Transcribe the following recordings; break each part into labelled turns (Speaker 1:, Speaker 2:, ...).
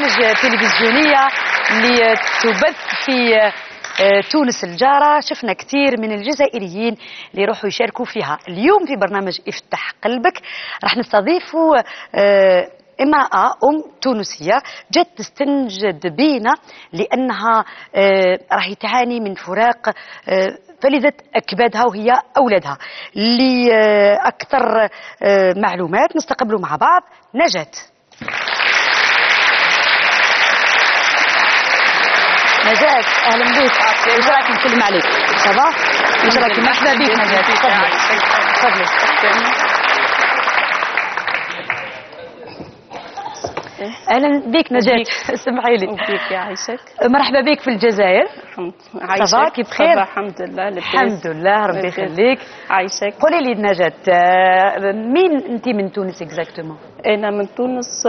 Speaker 1: برامج تلفزيونية اللي تبث في تونس الجارة. شفنا كثير من الجزائريين اللي يروحوا يشاركوا فيها. اليوم في برنامج افتح قلبك راح نستضيفوا امرأة تونسية جت تستنجد بينا لأنها راهي تعاني من فراق فلذت أكبادها وهي أولادها. لأكثر معلومات نستقبلوا مع بعض نجاة. نجاة أهلا بك. إيش رايك نسلم عليك؟ صباح؟ إيش رايك؟ مرحبا بك نجاة. تفضلي. اهلا بك نجاة. اسمحي لي.
Speaker 2: بك يا عايشك.
Speaker 1: مرحبا بك في الجزائر.
Speaker 2: عايشك
Speaker 1: كيف بخير؟
Speaker 2: الحمد لله.
Speaker 1: الحمد لله ربي يخليك.
Speaker 2: عايشك.
Speaker 1: قولي لي نجاة، مين انت من تونس اكزاكتومون؟
Speaker 2: انا من تونس،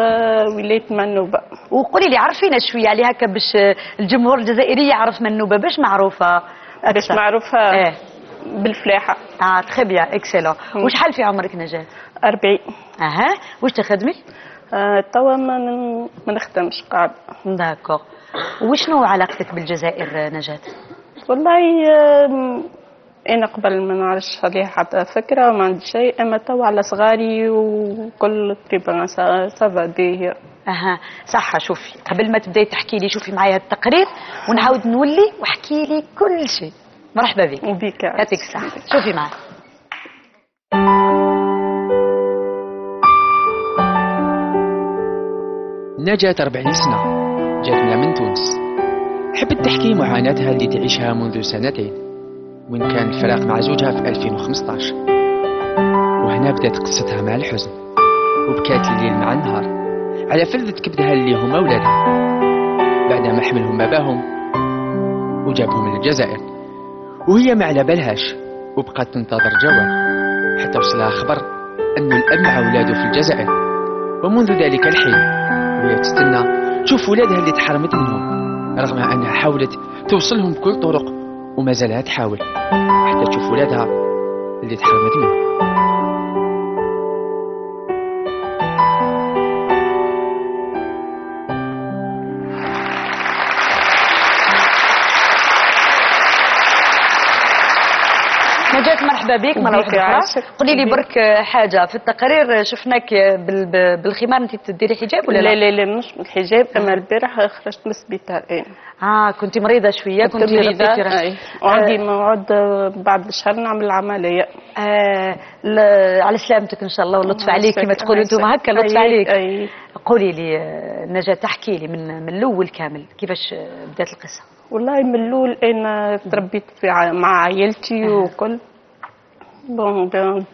Speaker 2: ولايه منوبه.
Speaker 1: وقولي لي عرفينا شويه عليها هكا باش الجمهور الجزائري يعرف منوبه باش معروفه أكثر.
Speaker 2: باش معروفه بالفلاحه.
Speaker 1: تخي بيان اكسلون. وشحال في عمرك نجاة؟
Speaker 2: 40.
Speaker 1: واش تخدمي؟
Speaker 2: توا ما نخدمش قاعد.
Speaker 1: داكور. وشنو علاقتك بالجزائر نجاة؟
Speaker 2: والله انا قبل ما نعرفش عليها حتى فكره، ما عندي شيء، اما توا على صغاري وكل تقريبا سافا بيه.
Speaker 1: صح. شوفي قبل ما تبداي تحكي لي شوفي معايا التقرير ونعاود نولي واحكي لي كل شيء. مرحبا بك.
Speaker 2: وبيك
Speaker 1: يعطيك الصحة. شوفي معايا.
Speaker 3: نجاة 40 سنة، جاتنا من تونس. حبت تحكي معاناتها اللي تعيشها منذ سنتين، وين كان الفراق مع زوجها في 2015. وهنا بدات قصتها مع الحزن، وبكات الليل مع النهار على فلذة كبدها اللي هما ولادها بعد ما حملهم باباهم وجابهم للجزائر. وهي ما على بالهاش وبقات تنتظر جواب، حتى وصلها خبر أنه الأب مع ولاده في الجزائر. ومنذ ذلك الحين وهي تستنى تشوف ولادها اللي تحرمت منهم، رغم أنها حاولت توصلهم بكل طرق وما زالها تحاول حتى تشوف ولادها اللي تحرمت منهم.
Speaker 1: نجاة مرحبا بك مرة واحدة. قولي لي برك حاجة في التقرير شفناك بالخمار، انت تديري حجاب ولا لا؟
Speaker 2: لا مش بالحجاب، اما البارح خرجت من السبيطار.
Speaker 1: كنت مريضة شوية؟ كنت
Speaker 2: مريضة وعندي موعد بعد شهر نعمل العملية.
Speaker 1: على سلامتك ان شاء الله ولطف عليك كما تقولوا انتم هكا. لطف عليك. قولي لي نجاة، تحكي لي من الاول كامل كيفاش بدات القصة؟
Speaker 2: والله من الاول انا تربيت مع عائلتي وكل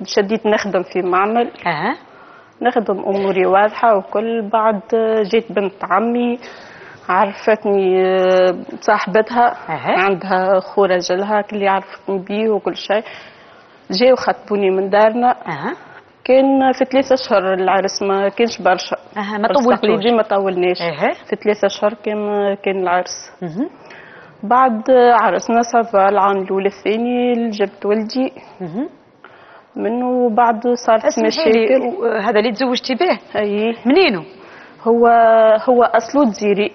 Speaker 2: شديت نخدم في معمل. نخدم اموري واضحه وكل. بعد جيت بنت عمي عرفتني صاحبتها، عندها خو راجلها اللي عرفتني بيه وكل شيء. جاو خطبوني من دارنا. كان في 3 أشهر العرس، ما كانش برشا.
Speaker 1: ما طولتوش؟
Speaker 2: ما طولناش. في 3 أشهر كان العرس. بعد عرسنا صافا العام الاول الثاني جبت ولدي منه. بعد صارت مشاكل.
Speaker 1: هذا اللي تزوجتي به؟
Speaker 2: اي.
Speaker 1: منينو؟
Speaker 2: هو اصله جزيري.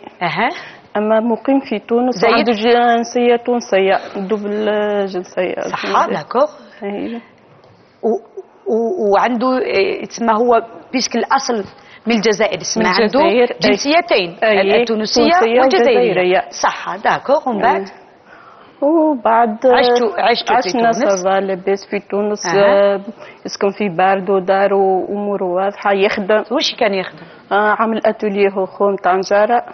Speaker 2: اما مقيم في تونس وعنده جنسيه تونسيه، دوبل جنسيه.
Speaker 1: صح. داكوغ. وعنده يتسمى هو بيسك الاصل من الجزائر، اسمها عنده جنسيتين، التونسيه والجزائريه. صح. داكوغ. ومن بعد
Speaker 2: عشنا صافا لاباس في تونس. يسكن في بارد ودار واموره واضحه. يخدم.
Speaker 1: واش كان يخدم؟
Speaker 2: عامل اتوليه هو خو نتاع نجاره.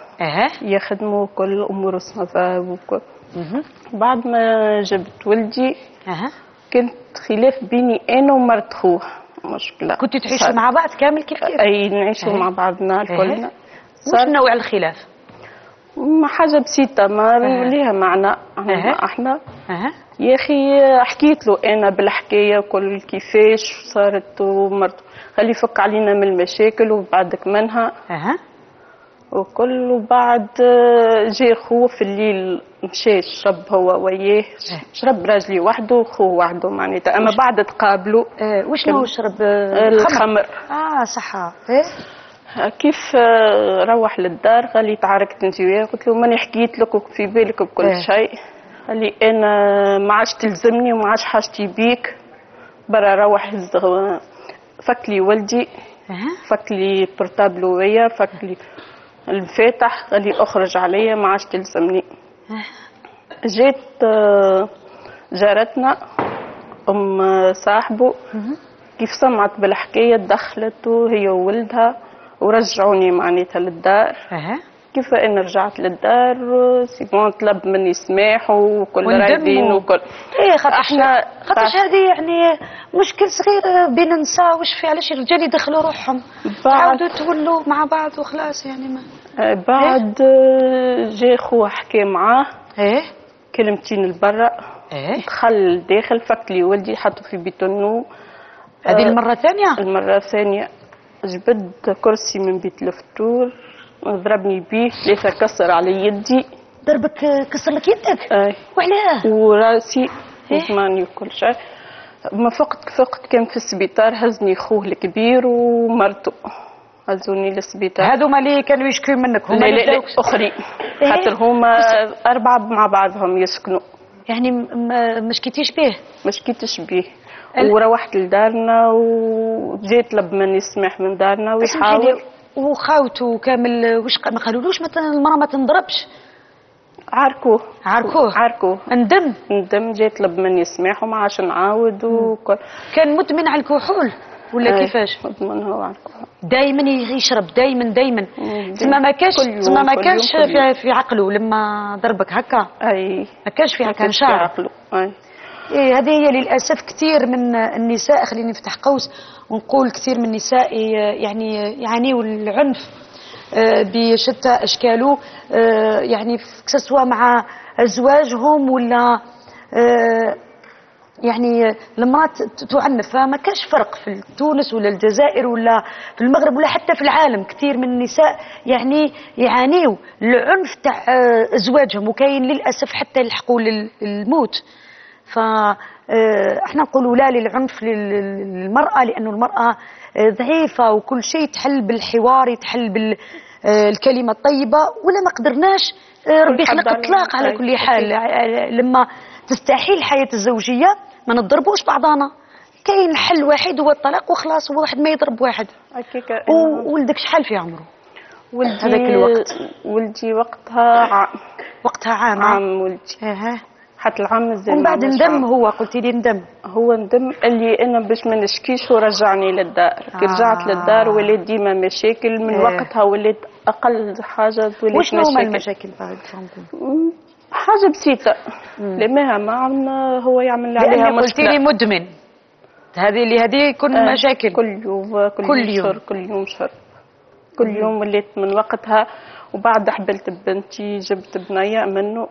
Speaker 2: يخدموا كل اموره صافا وكل. بعد ما جبت ولدي كنت خلاف بيني انا ومرت خوه. مشكله.
Speaker 1: كنتوا تعيشوا مع بعض كامل كيف؟
Speaker 2: اي نعيشوا مع بعضنا كلنا.
Speaker 1: واش نوع الخلاف؟
Speaker 2: حاجه بسيطه ما ليها معنى. احنا يا اخي حكيت له انا بالحكايه كل كيفاش صارت ومرت، خلي يفك علينا من المشاكل وبعدك منها وكل. وبعد جي خوه في الليل مشى شرب هو وياه. شرب راجلي وحده وخوه وحده معناتها. اما بعد تقابلوا.
Speaker 1: وشنو شرب؟
Speaker 2: الخمر.
Speaker 1: صح.
Speaker 2: كيف روح للدار قال لي تعاركت انت وياه، قلت له ماني حكيت لك وفي بالك بكل شيء. قال لي انا ما عادش تلزمني وما عادش حاجتي بيك، برا روح هز. فك لي ولدي، فك لي بورتابل ويا، فك لي المفاتح، قال لي اخرج عليا ما عادش تلزمني. جيت جارتنا ام صاحبه كيف سمعت بالحكايه دخلت هي وولدها ورجعوني معناتها للدار. كيف انا رجعت للدار سيمون طلب مني سماح وكل رايدين وكل
Speaker 1: احنا خاطرش هذه يعني مشكل صغير بين النساء. واش في علاش الرجال يدخلوا روحهم تعاودوا تولوا مع بعض وخلاص يعني ما
Speaker 2: بعد جا خوه حكى معاه كلمتين لبرا، دخل داخل فك لي ولدي حطه في بيت النوم.
Speaker 1: هذه المره الثانيه؟
Speaker 2: المره الثانيه جبد كرسي من بيت الفطور ضربني بيه 3 كسر على يدي.
Speaker 1: ضربك كسر لك يدك؟ وعلاه؟
Speaker 2: وراسي وثماني وكل شيء. ما فقت كان في السبيطار، هزني خوه الكبير ومرته هزوني للسبيطار.
Speaker 1: هذوما اللي كانوا يشكوا منك هما
Speaker 2: اللي لا اخرين خاطر هما 4 مع بعضهم يسكنوا.
Speaker 1: يعني ما شكيتيش به؟ ما
Speaker 2: شكيتش به. وروحت لدارنا وجيت طلب مني سماح من دارنا ويحاول.
Speaker 1: وخاوته كامل واش ما قالولوش المراه ما تنضربش؟ عاركوه ندم
Speaker 2: جيت طلب مني سماح وما عادش نعاود. وكل
Speaker 1: كان مدمن على الكحول ولا كيفاش؟
Speaker 2: مدمن هو على الكحول
Speaker 1: دائما يشرب دائما تما ما كانش في عقله لما ضربك هكا. ما كانش في هكا نشاعر. هذه هي للاسف كثير من النساء. خليني نفتح قوس ونقول كثير من النساء يعني يعانيوا العنف بشتى اشكاله، يعني سواء مع ازواجهم ولا يعني المرأة تعنف. فما كاش فرق في تونس ولا الجزائر ولا في المغرب ولا حتى في العالم. كثير من النساء يعني يعانيوا العنف تاع ازواجهم، وكاين للاسف حتى يلحقوا للموت. فاحنا نقولوا لا للعنف للمرأة، لأنه المرأة ضعيفة وكل شيء تحل بالحوار، يتحل بالكلمة الطيبة. ولا ما قدرناش ربي خلق اطلاق على كل حال. لما تستحيل الحياة الزوجية ما نضربوش بعضانا، كاين حل واحد هو الطلاق وخلاص، هو واحد ما يضرب واحد. وولدك شحال في عمره؟
Speaker 2: هذاك الوقت ولدي وقتها عام ولدي. حتى العام مازال.
Speaker 1: ومن بعد ندم. هو قلتي لي
Speaker 2: ندم اللي انا باش ما نشكيش ورجعني للدار. كي رجعت للدار وليت ديما مشاكل. من وقتها وليت اقل حاجه وليت مشاكل.
Speaker 1: وشنو هما المشاكل بعد؟
Speaker 2: حاجه بسيطه لماها ما هو يعمل عليها مشكله.
Speaker 1: قلتي لي مدمن، هذه يكون مشاكل
Speaker 2: كل يوم شرب. كل يوم وليت من وقتها. وبعد حبلت ببنتي جبت بنيه منه.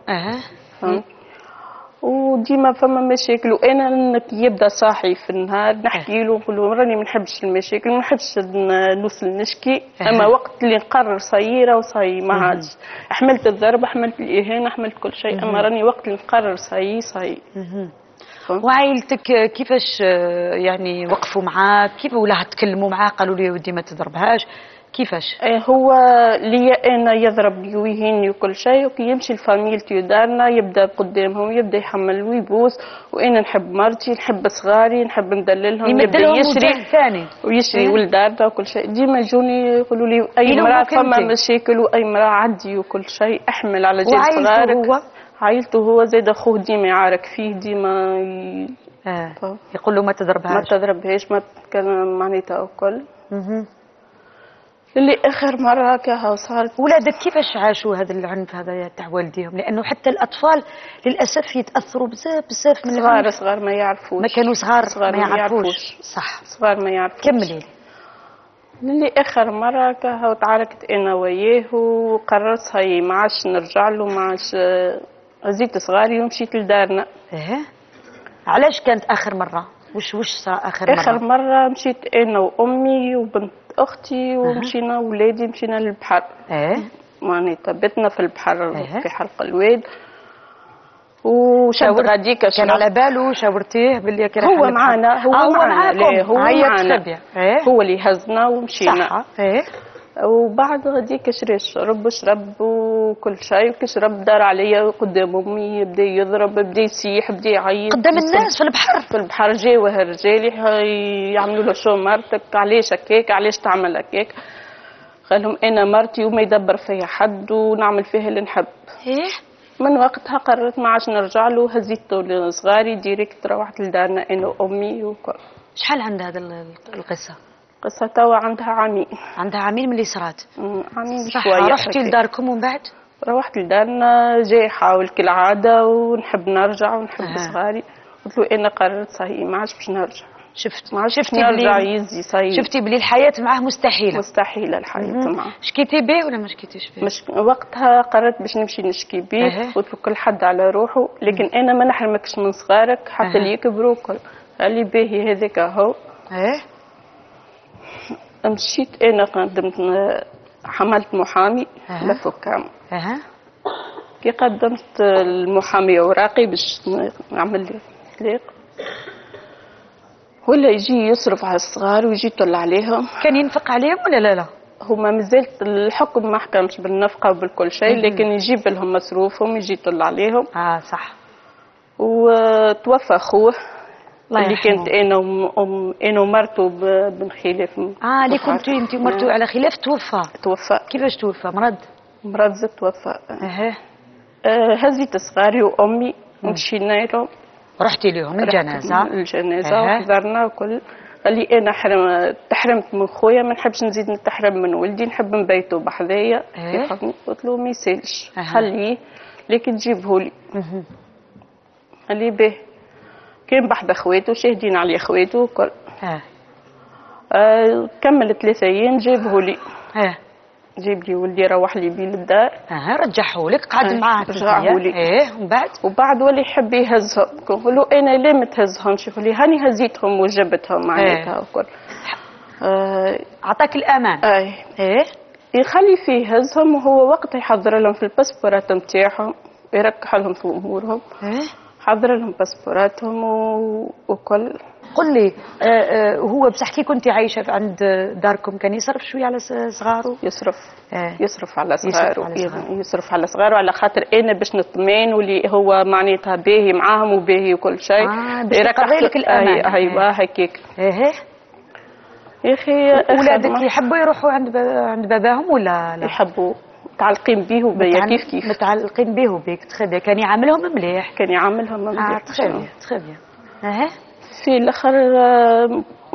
Speaker 2: وديما فما مشاكل. وانا يبدا صاحي في النهار نحكي له نقول له راني ما نحبش المشاكل، ما نحبش نوصل نشكي. اما وقت اللي نقرر صيره وصاي ما عادش. حملت الضرب، حملت الاهانه، حملت كل شيء. اما راني وقت اللي نقرر صاي.
Speaker 1: وعائلتك كيفاش يعني وقفوا معاك؟ كيف ولا تكلموا معاه قالوا لي ودي ما تضربهاش؟ كيفاش؟
Speaker 2: هو لي انا يضربني ويهيني وكل شيء. وكي يمشي لفاميلتي ودارنا يبدا قدامهم يبدا يحمل ويبوس. وانا نحب مرتي، نحب صغاري، نحب ندللهم.
Speaker 1: يبدا يشري ثاني
Speaker 2: ويشري ولدارنا وكل شيء. ديما يجوني يقولوا لي اي مراه فما مشاكل واي مراه عدي وكل شيء احمل على جال صغارك. عائلته هو زاد اخوه ديما يعارك فيه ديما
Speaker 1: يقول له ما
Speaker 2: تضربهاش ما كان معناتها وكل. اللي اخر مره كها صارت.
Speaker 1: ولادك كيفاش عاشوا هذا العنف هذا تاع والديهم؟ لانه حتى الاطفال للاسف يتاثروا بزاف من العنف.
Speaker 2: صغار ما يعرفوش.
Speaker 1: ما كانوا صغار ما يعرفوش. صح
Speaker 2: صغار ما يعرفوش.
Speaker 1: كملي.
Speaker 2: اللي اخر مره كها وتعاركت انا وياه وقررت هاي ما عادش نرجع له، ما عادش هزيت صغاري ومشيت لدارنا.
Speaker 1: علاش كانت اخر مره؟ وش صار اخر مره؟
Speaker 2: اخر مره مشيت انا وامي وبنت اختي ومشينا ولادي مشينا للبحر. معناتها بتنا في البحر في حلق الواد. وشد غاديك
Speaker 1: كان على باله شاورتيه باللي كان
Speaker 2: هو معنا. هو معنا.
Speaker 1: هو معنا.
Speaker 2: هو اللي هزنا ومشينا.
Speaker 1: صح.
Speaker 2: وبعد غاديك شرب وشرب وكل شيء، كشرب دار عليا قدام امي، بدا يضرب، بدا يسيح، بدا يعيط
Speaker 1: قدام الناس في البحر.
Speaker 2: في البحر جاوه الرجال يعملوا له شو مرتك، علاش هكاك، علاش تعمل هكاك. قال لهم انا مرتي وما يدبر فيا حد ونعمل فيها اللي نحب.
Speaker 1: ايه
Speaker 2: من وقتها قررت ما عادش نرجع له، هزيته لصغاري ديريكت، روحت لدارنا انا وامي وكل.
Speaker 1: شحال عندها هذه القصه؟
Speaker 2: قصة توا عندها عامين.
Speaker 1: عندها عامين من اللي صرات.
Speaker 2: عامين
Speaker 1: صح.
Speaker 2: شوية.
Speaker 1: رحتي لداركم ومن بعد؟
Speaker 2: روحت لدارنا، جاي حاول كالعادة ونحب نرجع ونحب صغاري. قلت له انا قررت صحيح ما عادش باش نرجع.
Speaker 1: شفتي
Speaker 2: نرجع يزي صحيح.
Speaker 1: شفتي بلي الحياة معاه مستحيلة.
Speaker 2: مستحيلة الحياة معاه.
Speaker 1: شكيتي به ولا ما شكيتيش به؟
Speaker 2: وقتها قررت باش نمشي نشكي به. قلت له كل حد على روحه، لكن انا ما نحرمكش من صغارك حتى اللي يكبروا كل. قال لي باهي هذاك اهو. مشيت انا قدمت، حملت محامي لفكام. كي قدمت المحامي اوراقي باش نعمل لي طليق، ولا يجي يصرف على الصغار ويجي يطل عليهم.
Speaker 1: كان ينفق عليهم ولا لا؟
Speaker 2: هما مازالت الحكم ما حكمش بالنفقه وبالكل شيء، لكن يجيب لهم مصروفهم، يجي يطل عليهم.
Speaker 1: صح.
Speaker 2: وتوفى اخوه اللي كانت انا ومرته بن خلاف.
Speaker 1: اللي كنتوا انت ومرته على خلاف. توفى. كيفاش توفى؟ مرض
Speaker 2: زاد توفى. هزيت صغاري وامي مشينا لهم.
Speaker 1: رحتي لهم
Speaker 2: الجنازه وحضرنا وكل. قال لي انا تحرمت من خويا، ما نحبش نزيد نتحرم من ولدي، نحب نبيتو بحذايا. قلت له ما يسالش، خليه لكن جيبهولي. قال لي به. كان بحذا خواتو شاهدين عليه خواتو وكل. كمل 3 ايام جابهولي. جيب لي ولدي، روح لي بيه للدار.
Speaker 1: رجعوا لك، قعد معاه.
Speaker 2: رجعوا لي. وبعد ولي يحب يهزهم. قلت له انا ليه ما تهزهمش؟ يقول لي هاني هزيتهم وجبتهم معناتها وكل.
Speaker 1: عطاك الامان.
Speaker 2: يخلي فيه يهزهم، وهو وقت يحضر لهم في الباسبورات نتاعهم، يركح لهم في امورهم. حضر لهم باسبوراتهم وكل.
Speaker 1: قل لي، هو بصح كي كنتي عايشه عند داركم كان يصرف شويه على صغاره؟
Speaker 2: يصرف على صغاره. يصرف على صغاره على خاطر انا باش نطمئن، واللي هو معناتها باهي معاهم وباهي وكل شيء.
Speaker 1: باش يقرر لك الامان.
Speaker 2: ايوه هكاك. يا اخي
Speaker 1: اولادك يحبوا يروحوا عند باباهم ولا لا؟
Speaker 2: يحبوا، متعلقين بيه وبيا كيف
Speaker 1: متعلقين به وبيك. تخبي كان يعاملهم مليح. تخبي.
Speaker 2: في الاخر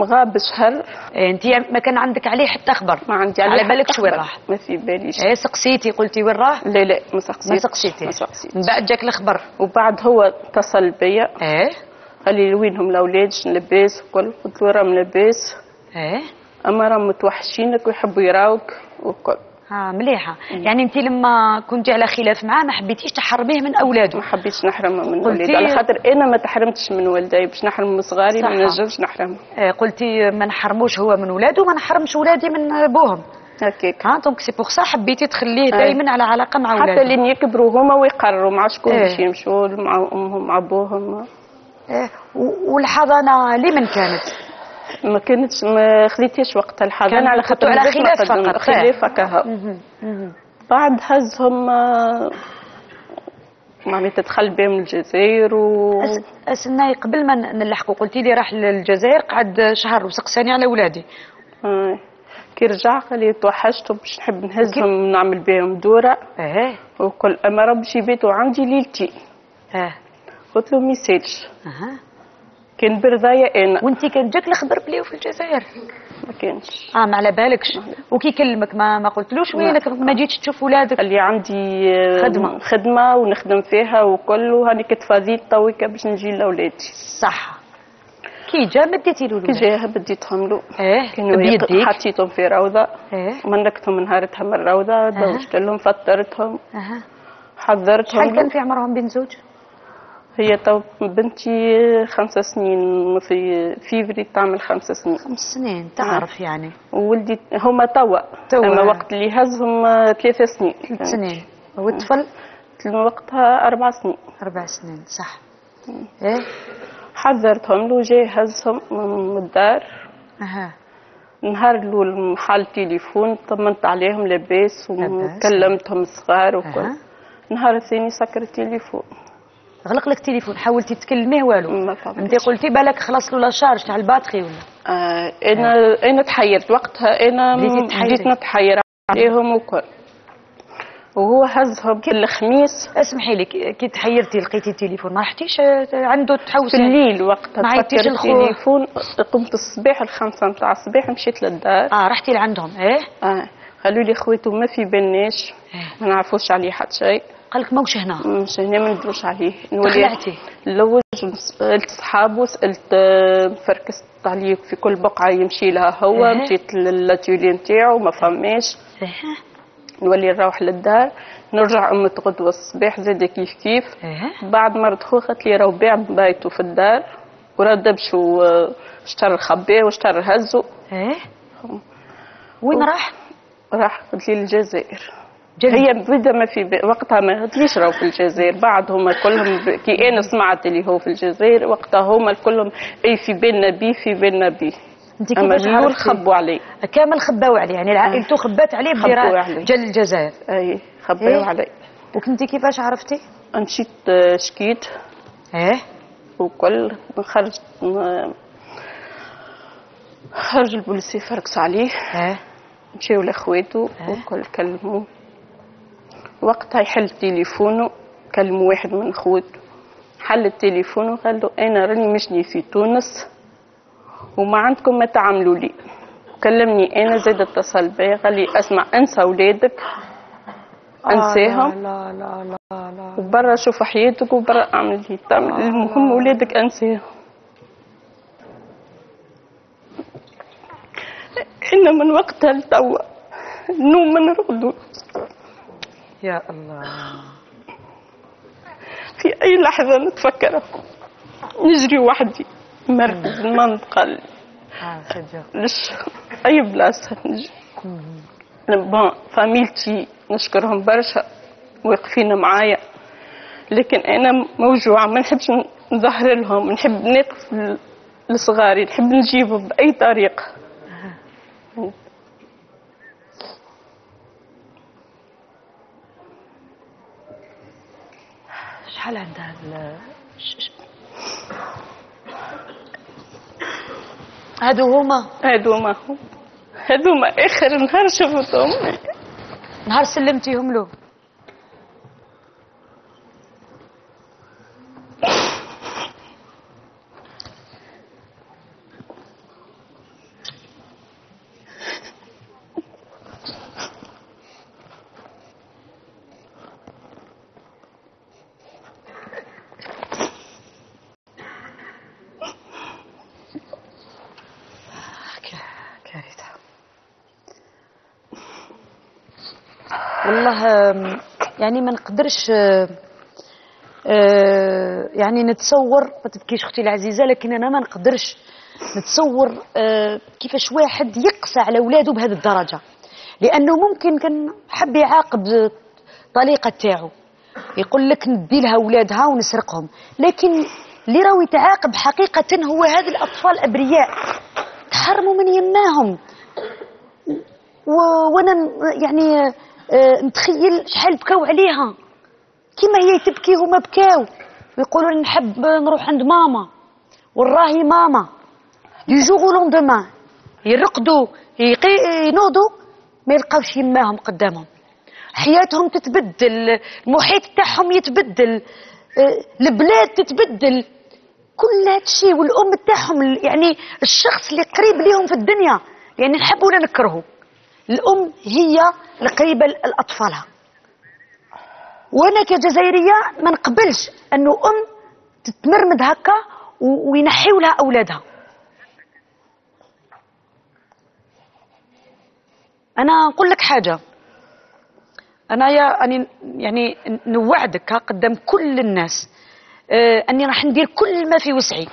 Speaker 2: غاب شهر.
Speaker 1: انت ما كان عندك عليه حتى خبر؟
Speaker 2: ما عندي
Speaker 1: على بالك شو وين راح؟
Speaker 2: ما في باليش.
Speaker 1: سقسيتي قلتي وين راح؟
Speaker 2: لا ما
Speaker 1: سقسيتي. من بعد جاك الخبر؟
Speaker 2: وبعد هو اتصل بيا. قال لي وينهم الاولاد، شنو لاباس وكل. قلت له راهم لاباس. اما راهم متوحشينك ويحبوا يراوك وكل.
Speaker 1: مليحه. يعني انت لما كنتي على خلاف معاه ما حبيتيش تحرميه من اولاده؟
Speaker 2: ما حبيتش نحرمه من اولاده، على خاطر انا ما تحرمتش من ولدي، باش نحرم من صغاري ما نجمش نحرمه.
Speaker 1: قلتي ما نحرموش هو من ولاده وما نحرمش ولادي من ابوهم.
Speaker 2: هكاك.
Speaker 1: دونك سي بوغ سا حبيتي تخليه دائما على علاقه مع ولاده.
Speaker 2: حتى لين يكبروا هما ويقرروا مع شكون باش يمشوا، مع امهم مع ابوهم.
Speaker 1: والحضانه لمن كانت؟
Speaker 2: ما كانتش، ما خذيتيش وقتها الحضانه على خاطر
Speaker 1: على خلاف فقط.
Speaker 2: خلاف هكا. بعد هزهم معناتها دخل بهم الجزائر
Speaker 1: اسناي قبل ما نلحقوا قلتي لي راح للجزائر، قعد شهر وسقساني على ولادي.
Speaker 2: كي رجع قال لي توحشتهم باش نحب نهزهم نعمل بهم دوره. وكل اما راه باش يبيتوا عندي ليلتي. قلت له ما يسالش. كان برضايا انا.
Speaker 1: وانت كان جاك الخبر بلي في الجزائر؟
Speaker 2: ما كانش.
Speaker 1: ما على بالكش. وكي كلمك ما قلتلوش وينك ما جيتش تشوف ولادك؟
Speaker 2: قال لي عندي خدمه ونخدم فيها وكل، وهاني كنت فازيت تويكا باش نجي لاولادي.
Speaker 1: صح. كي جا مديتي له؟
Speaker 2: كي جا بديتهم له.
Speaker 1: كانوا بيديك؟
Speaker 2: حطيتهم في روضه. منكتهم نهارتها من الروضه، دوشت لهم، فطرتهم. حضرتهم.
Speaker 1: شحال كان في عمرهم بين زوج؟
Speaker 2: هي تو بنتي 5 سنين، في فيفري تعمل 5 سنين.
Speaker 1: 5 سنين تعرف يعني.
Speaker 2: وولدي هما توا. اما وقت اللي هزهم 3 سنين.
Speaker 1: 3 سنين. والطفل؟
Speaker 2: وقتها 4 سنين.
Speaker 1: 4 سنين صح.
Speaker 2: حضرتهم له، جاي هزهم من الدار. نهار الاول محل التليفون طمنت عليهم لاباس وكلمتهم صغار وكل. النهار الثاني سكر التليفون،
Speaker 1: غلق لك التليفون. حاولتي تكلميه والو؟ انت قلتي بالك خلاص له لا شارج تاع الباتري ولا؟
Speaker 2: انا تحيرت وقتها، انا بديت نتحير عليهم وكل، وهو هزهم الخميس.
Speaker 1: اسمحي لي، كي تحيرتي لقيتي التليفون ما رحتيش عنده تحوسي؟
Speaker 2: في الليل وقتها
Speaker 1: ما عيطتيش
Speaker 2: التليفون. قمت الصباح 5 نتاع الصباح مشيت للدار.
Speaker 1: رحتي لعندهم؟
Speaker 2: قالوا لي خواتو ما في بالناش، ما نعرفوش عليه حتى شيء.
Speaker 1: قالك ماوش هنا؟
Speaker 2: مش هنا، ما ندروش عليه.
Speaker 1: طلعتي
Speaker 2: نلوج، سألت صحابه، سألت فركست عليه في كل بقعة يمشي لها هو. مشيت للاتيولي نتاعو ما فماش. نولي نروح للدار، نرجع غدوة الصباح زاد كيف كيف. بعد مرة خويا قالت لي راهو باع بايتو في الدار، وراه دبش واشترى خباه واشترى هزو.
Speaker 1: وين راح؟
Speaker 2: راح قلت لي الجزائر. هي بدا ما في وقتها ما قلتليش راهو في الجزائر. بعد هما كلهم كي انا سمعت اللي هو في الجزائر وقتها هما كلهم اي في بالنا بيه في بالنا بيه.
Speaker 1: انت
Speaker 2: اما الاول خبوا عليه
Speaker 1: كامل، خباو عليه يعني عائلته خبات عليه بديرها جا الجزائر.
Speaker 2: اي خباو عليه.
Speaker 1: وكنتي كيفاش عرفتي؟
Speaker 2: مشيت شكيت وكل خرج البوليسي فركس عليه. مشيو لاخواته وكل كلموه. وقتها يحل تليفونه، كلموا واحد من خوته حل التليفون وقال له انا راني مشني في تونس وما عندكم ما تعملوا لي. كلمني انا زاد اتصل بيا قال لي اسمع انسى اولادك، انساهم.
Speaker 1: لا لا لا لا
Speaker 2: وبرا شوف حياتك وبرا اعمل لي تعمل. المهم اولادك انساهم. انا من وقتها لتوا نوم من رقدو.
Speaker 1: يا الله،
Speaker 2: في اي لحظه نتفكر نجري وحدي مركز المنطقه ليش اي بلاصه نجي. فاميلتي نشكرهم برشا واقفين معايا، لكن انا موجوعه ما نحبش نظهر لهم، نحب نقف لصغاري، نحب نجيبهم باي طريقه.
Speaker 1: شحال عندها هذوما
Speaker 2: اخر نهار شفتهم،
Speaker 1: نهار سلمتيهم له. والله يعني ما نقدرش يعني نتصور. ما تبكيش اختي العزيزه، لكن انا ما نقدرش نتصور كيفاش واحد يقسى على اولاده بهذه الدرجه، لانه ممكن كان حب يعاقب الطليقه تاعو، يقول لك ندي لها اولادها ونسرقهم، لكن اللي راهو يتعاقب حقيقه هو هذه الاطفال ابرياء تحرموا من يماهم. وانا يعني نتخيل شحال بكاو عليها، كيما هي تبكي هما بكاو، ويقولوا نحب نروح عند ماما وراهي ماما دي جوغ لوندومان، يرقدوا ينوضوا ما يلقاوش يماهم قدامهم، حياتهم تتبدل، المحيط تاعهم يتبدل، البلاد تتبدل، كل هذا الشيء. والام تاعهم يعني الشخص اللي قريب ليهم في الدنيا، يعني نحب ولا نكرهه، الام هي القريبه لاطفالها. وانا كجزائريه ما نقبلش انه ام تتمرمد هكا وينحيوا لها اولادها. انا نقول لك حاجه، انا يعني نوعدك قدام كل الناس اني راح ندير كل ما في وسعي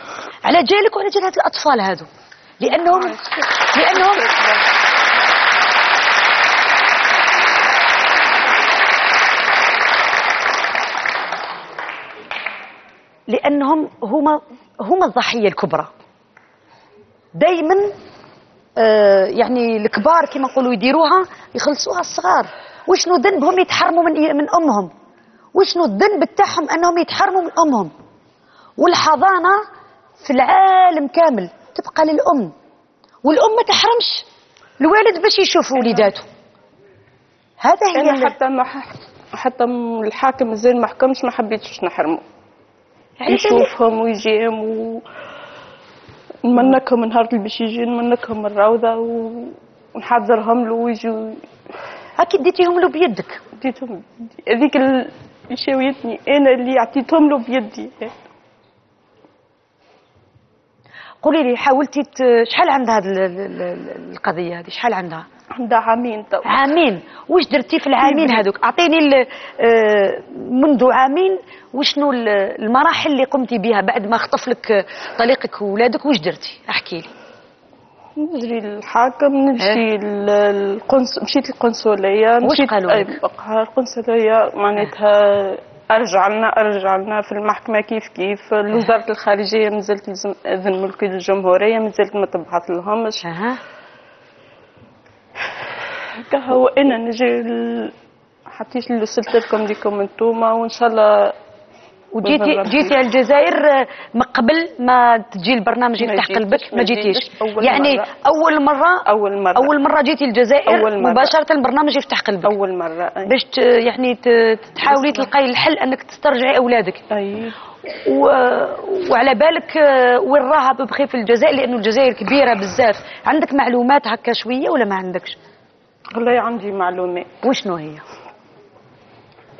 Speaker 1: على جالك وعلى جال هاد الاطفال هادو، لانهم هما الضحيه الكبرى. دائما يعني الكبار كما نقولوا يديروها يخلصوها الصغار. وشنو ذنبهم يتحرموا من امهم؟ وشنو الذنب تاعهم انهم يتحرموا من امهم؟ والحضانه في العالم كامل تبقى للام، والام ما تحرمش الوالد باش يشوف وليداته. هذا هي
Speaker 2: حتى الحاكم زين ما حكمش، ما حبيتش نحرمه يشوفهم ويجيهم ونمنكهم نهار اللي باش يجي، نمنكهم الروضه ونحضرهم له ويجوا.
Speaker 1: اكيد ديتيهم له بيدك.
Speaker 2: ديتهم هذيك اللي شاويتني انا اللي عطيتهم له بيدي.
Speaker 1: قولي لي حاولتي شحال عندها هذه القضيه هذه؟ شحال عندها؟
Speaker 2: عندها عامين تو.
Speaker 1: عامين. واش درتي في العامين هذوك؟ اعطيني منذ عامين وشنو المراحل اللي قمتي بها بعد ما خطف لك طليقك وولادك؟ واش درتي؟ احكي لي.
Speaker 2: نجري للحاكم، نمشي مشيت للقنصليه.
Speaker 1: واش قالوا لك؟
Speaker 2: القنصليه معناتها ارجع لنا في المحكمه كيف لوزاره الخارجيه نزلت اذن ملكي للجمهوريه، نزلت ما تبعث لهمش. كهو انا نجي حطيت اللي وصلت لكم ليكم انتوما وان شاء الله.
Speaker 1: جيتي الجزائر من قبل ما تجي البرنامج يفتح قلبك؟ ما جيتيش يعني مرة. اول مره جيتي الجزائر مباشره البرنامج يفتح قلبك
Speaker 2: اول مره
Speaker 1: باش يعني تحاولي تلقاي الحل انك تسترجعي اولادك. وعلى بالك وين راها ببخي في الجزائر؟ لانه الجزائر كبيره بزاف. عندك معلومات هكا شويه ولا ما عندكش؟
Speaker 2: والله عندي معلومات.
Speaker 1: وشنو هي؟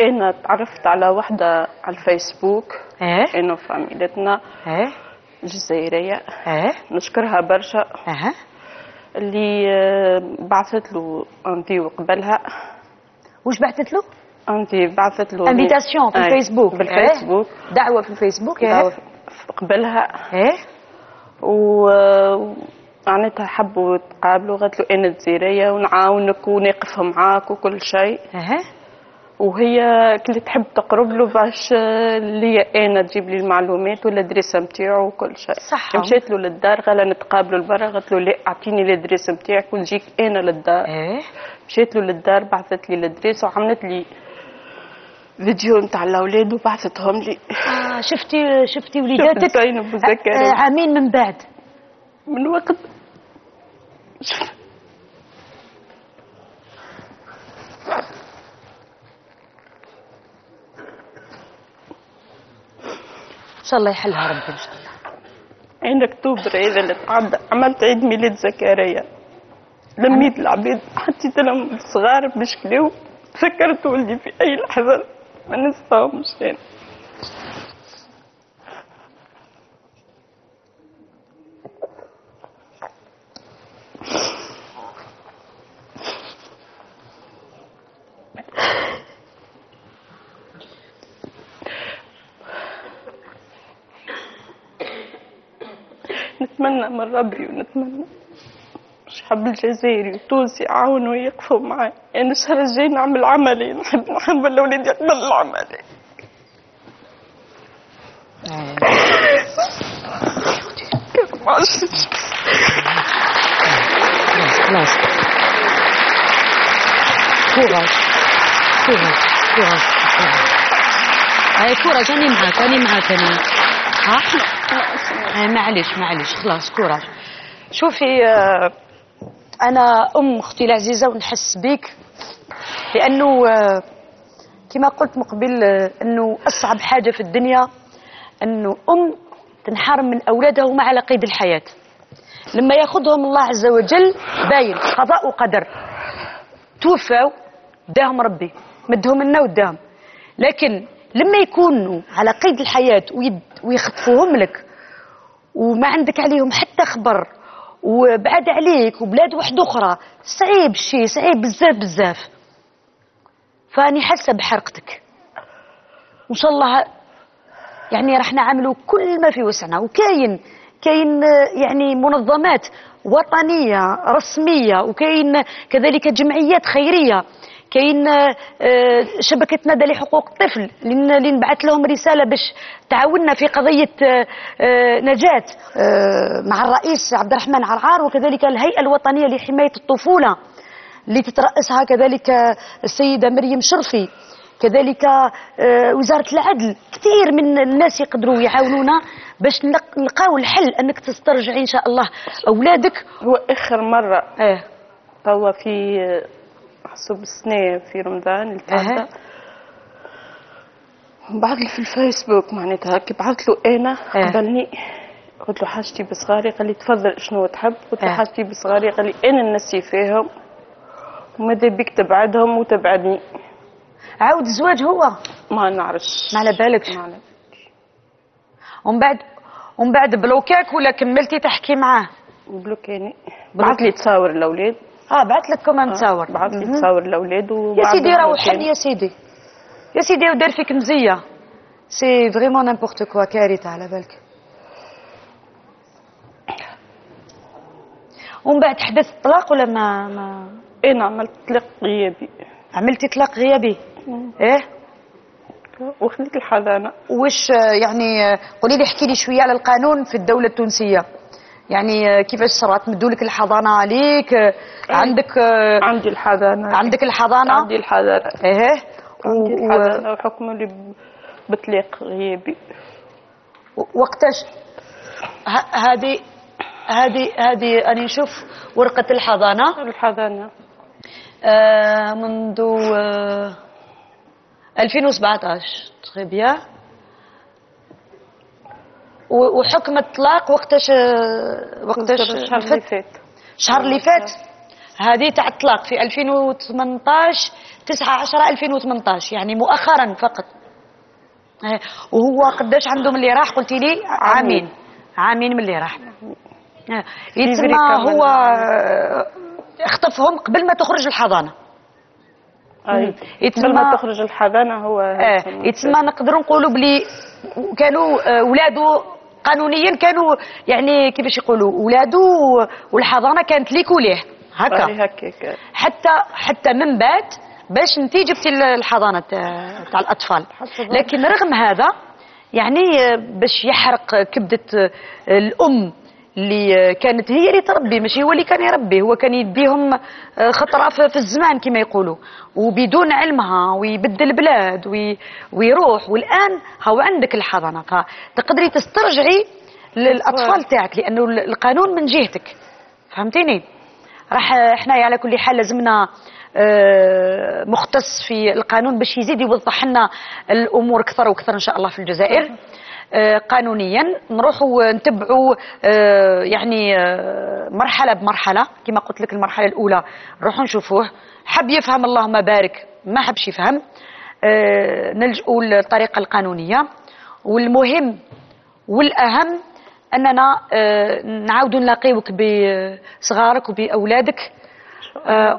Speaker 2: انا تعرفت على وحده على الفيسبوك انه فاميلتنا جزائريه نشكرها برشا اللي بعثت له انتي وقبلها.
Speaker 1: واش بعثت له؟
Speaker 2: انتي بعثت له
Speaker 1: انفيتاسيون في الفيسبوك.
Speaker 2: بالفيسبوك
Speaker 1: دعوه في الفيسبوك.
Speaker 2: دعوه قبلها معناتها حبوا يتقابلوا. قالت له انا جزائريه ونعاونك ونقف معاك وكل شيء. وهي كل تحب تقرب له باش لي انا تجيب لي المعلومات والادريس نتاعو وكل شيء.
Speaker 1: صح.
Speaker 2: مشيت له للدار قال نتقابلوا لبرا. قالت له لا اعطيني الادريس نتاعك ونجيك انا للدار. مشيت له للدار بعثت لي الادريس وعملت لي فيديو نتاع الاولاد وبعثتهم لي. شفتي وليداتك عامين
Speaker 1: من بعد
Speaker 2: من وقت
Speaker 1: ان شاء الله يحلها ربي ان شاء الله.
Speaker 2: عند اكتوبر هذا اللي تعدى عملت عيد ميلاد زكريا، لميت العباد حطيت لهم صغار باش كلاو. تفكرت ولدي في اي لحظه ما ننساهمش يعني. نتمنى من ربي ونتمنى الشعب الجزائري والتونسي يعاونوا ويقفوا معي. يعني الشهر الجاي نعمل عملي، نحب نحمل الاولاد يقبل العملي.
Speaker 1: خلاص كوراج كوراج. أنا معاك معليش خلاص كوراج. شوفي أنا أختي العزيزة ونحس بيك، لأنه كما قلت مقبل أنه أصعب حاجة في الدنيا أنه تنحرم من أولادها وما على قيد الحياة. لما ياخذهم الله عز وجل باين قضاء وقدر، توفوا داهم ربي مدهم لنا وداهم. لكن لما يكونوا على قيد الحياة ويخطفوهم لك وما عندك عليهم حتى خبر وبعد عليك وبلاد واحدة أخرى، صعيب الشيء، صعيب بزاف. فاني حاسة بحرقتك، وإن شاء الله يعني راح نعملوا كل ما في وسعنا. وكاين يعني منظمات وطنية رسمية، وكاين كذلك جمعيات خيرية كاين شبكه ندى لحقوق الطفل اللي نبعث لهم رساله باش تعاوننا في قضيه نجاه مع الرئيس عبد الرحمن عرعار، وكذلك الهيئه الوطنيه لحمايه الطفوله اللي تترأسها كذلك السيده مريم شرفي، كذلك وزاره العدل. كثير من الناس يقدروا يعاونونا باش نلقاو الحل انك تسترجعي ان شاء الله اولادك.
Speaker 2: هو اخر مره توا في حسب السنه في رمضان اللي تعدى بعث لي في الفيسبوك معناتها كي بعثت له انا قبلني قلت له حاجتي بصغاري، قال لي تفضل شنو تحب، قلت له حاجتي بصغاري، قال لي انا نسي فيهم وماذا بك تبعدهم وتبعدني.
Speaker 1: عاود الزواج هو
Speaker 2: ما نعرفش،
Speaker 1: ما على بالكش. ومن بعد بلوكاك ولا كملتي تحكي معاه؟
Speaker 2: بلوكاني. بعث لي تصاور الاولاد.
Speaker 1: بعث لك كمان تصاور.
Speaker 2: بعث لي تصاور الاولاد
Speaker 1: يا سيدي راهو حل يا سيدي، يا سيدي ودار فيك مزيه. سي فريمون نيمبورت كوا، كارثه على بالك. ومن بعد حدث الطلاق ولا ما
Speaker 2: انا عملت طلاق غيابي.
Speaker 1: عملتي طلاق غيابي؟ ايه
Speaker 2: وخليت الحضانه.
Speaker 1: وش يعني قولي لي، احكي لي شويه على القانون في الدوله التونسيه، يعني كيفاش صرات؟ مدوا لك الحضانه عليك؟ عندك
Speaker 2: عندي الحضانه.
Speaker 1: عندك الحضانه؟
Speaker 2: عندي الحضانه.
Speaker 1: ايه
Speaker 2: عندي الحضانه وحكموا لي بطلاق غيابي.
Speaker 1: وقتاش هذه انا نشوف ورقه الحضانه منذ 2017 تري بيان. وحكم الطلاق وقتاش الشهر اللي فات هذه تاع الطلاق في 2018 9/10/2018 يعني مؤخرا فقط. وهو قداش عنده من اللي راح؟ قلتي لي عامين من اللي راح. يتسمى هو اخطفهم قبل ما تخرج الحضانه.
Speaker 2: قبل ما تخرج الحضانه هو
Speaker 1: يتسمى نقدروا نقولوا بلي كانوا اولاده قانونيا كانوا يعني كيفاش يقولوا اولاده، والحضانه كانت ليك وليه هكا. حتى من بعد باش انت جبتي الحضانه تاع الاطفال. لكن رغم هذا يعني باش يحرق كبده الام اللي كانت هي اللي تربي، ماشي هو اللي كان يربي، هو كان يديهم خطره في الزمان كما يقولوا وبدون علمها، ويبدل البلاد ويروح. والان هو عندك الحضانه، فتقدري تسترجعي للاطفال تاعك لانه القانون من جهتك، فهمتيني؟ راح احنا على كل حال لازمنا مختص في القانون باش يزيد يوضح لنا الامور اكثر واكثر ان شاء الله في الجزائر. قانونيا نروحوا نتبعوا يعني مرحله بمرحله. كما قلت لك المرحله الاولى نروحوا نشوفوه، حب يفهم اللهم بارك، ما حبش يفهم نلجؤوا للطريقه القانونيه. والمهم والاهم اننا نعاودوا نلاقيوك بصغارك وباولادك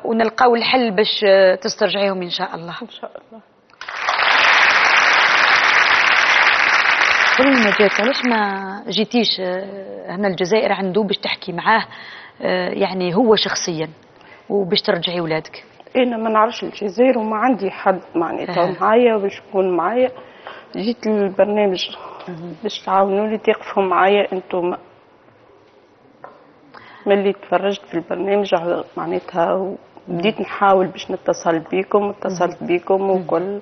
Speaker 1: ونلقاو الحل باش تسترجعيهم ان شاء الله.
Speaker 2: ان شاء الله.
Speaker 1: قولي نجاة، علاش ما جيتيش هنا الجزائر عنده باش تحكي معاه يعني هو شخصيا وباش ترجعي ولادك؟
Speaker 2: انا ما نعرفش الجزائر وما عندي حد معناتها معايا باش يكون معايا. جيت للبرنامج باش تعاونوني تقفوا معايا انتم. ملي تفرجت في البرنامج معناتها بديت نحاول باش نتصل بيكم، واتصلت بيكم وكل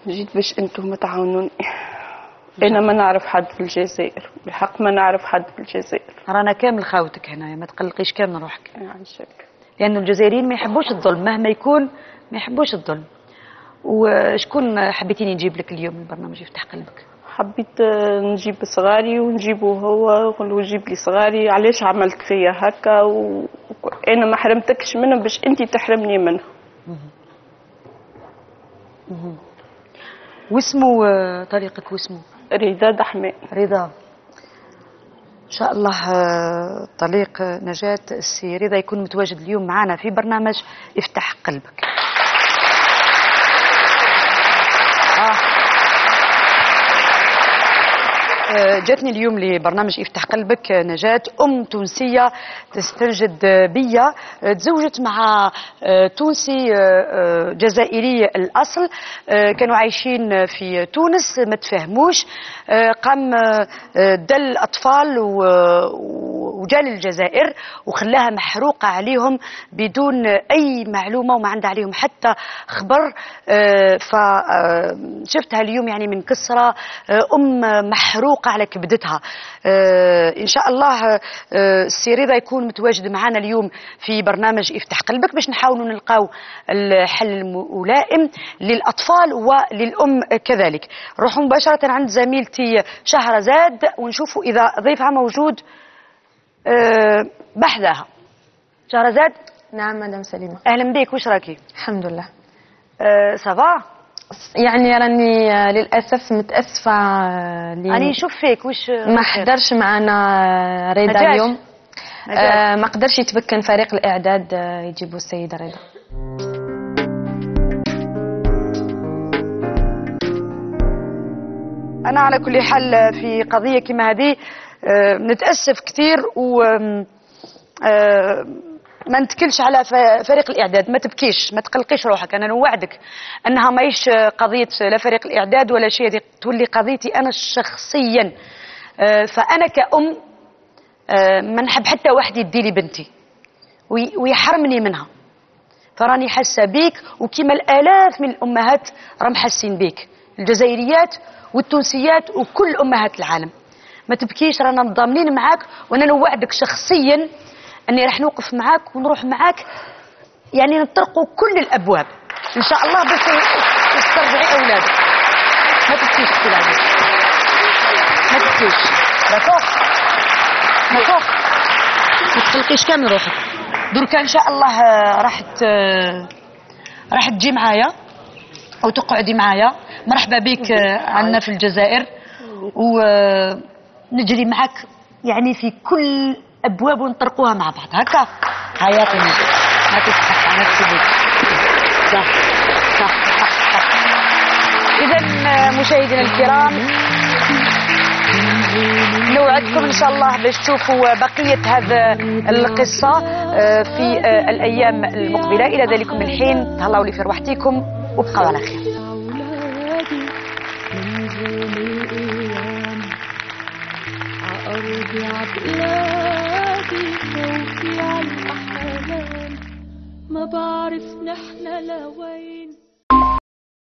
Speaker 2: جيت باش انتم تعاونوني. انا ما نعرف حد في الجزائر، بالحق ما نعرف حد في الجزائر.
Speaker 1: رانا كامل خاوتك هنا، ما تقلقيش كامل روحك.
Speaker 2: يعيشك.
Speaker 1: لانه الجزائريين ما يحبوش الظلم مهما يكون، ما يحبوش الظلم. وشكون حبيتيني نجيب لك اليوم البرنامج يفتح قلبك؟
Speaker 2: حبيت نجيب صغاري ونجيبه هو ونقول جيب لي صغاري، علاش عملت فيا هكا انا ما حرمتكش منهم باش انت تحرمني منهم.
Speaker 1: واسمه طريقك واسمه؟
Speaker 2: رضا دحمان.
Speaker 1: رضا ان شاء الله طليق نجاة السي رضا يكون متواجد اليوم معنا في برنامج افتح قلبك. جاتني اليوم لبرنامج افتح قلبك نجاة، تونسية تستنجد بيا، تزوجت مع تونسي جزائري الأصل، كانوا عايشين في تونس ما تفاهموش، قام دل أطفال وجا للجزائر وخلاها محروقة عليهم بدون أي معلومة وما عندها عليهم حتى خبر. فشفتها اليوم يعني من كسرة، محروقة على كبدتها. إن شاء الله السي رضا يكون متواجد معنا اليوم في برنامج افتح قلبك باش نحاولوا نلقاو الحل الملائم للأطفال وللأم كذلك. نروحوا مباشرة عند زميلتي شهرزاد ونشوفوا إذا ضيفها موجود بحذاها. شهرزاد.
Speaker 4: نعم مدام سليمة.
Speaker 1: أهلا بك، وش راكي؟
Speaker 4: الحمد لله.
Speaker 1: سافا؟
Speaker 4: يعني راني للأسف متأسفة.
Speaker 1: أنا نشوف فيك وش
Speaker 4: ما حضرش معنا رضا اليوم. ما قدرش يتمكن فريق الإعداد يجيبوا السيدة رضا.
Speaker 1: أنا على كل حال في قضية كما هذه نتأسف كثير و ما نتكلش على فريق الإعداد. ما تبكيش، ما تقلقيش روحك، أنا نوعدك أنها ماهيش قضية لا فريق الإعداد ولا شيء، دي تولي قضيتي أنا شخصيا. فأنا كأم ما نحب حتى واحد يدي لي بنتي ويحرمني منها، فراني حاسة بيك وكما الآلاف من الأمهات راهم حاسين بيك، الجزائريات والتونسيات وكل أمهات العالم. ما تبكيش، رانا مضامنين معاك، وأنا نوعدك شخصيا أني راح نوقف معاك ونروح معاك، يعني نطرقوا كل الأبواب إن شاء الله باش تسترجعي أولادك. ما تبكيش اختي العزيز، ما تبكيش. داكوغ داكوغ، ما تقلقيش كامل روحك. دركا إن شاء الله راح تجي معايا أو تقعدي معايا. مرحبا بك عندنا في الجزائر، ونجري معك يعني في كل أبواب ونطرقوها مع بعض هكا. حياتي ما تستحق على نفسك. صح صح صح صح. إذا مشاهدينا الكرام، نوعدكم إن شاء الله باش تشوفوا بقية هذا القصة في الأيام المقبلة. إلى ذلكم الحين تهلاو لي في روحتكم وابقوا على خير.
Speaker 5: أرضي عبلادي خوفي عالأحلام، ما بعرف نحن لوين.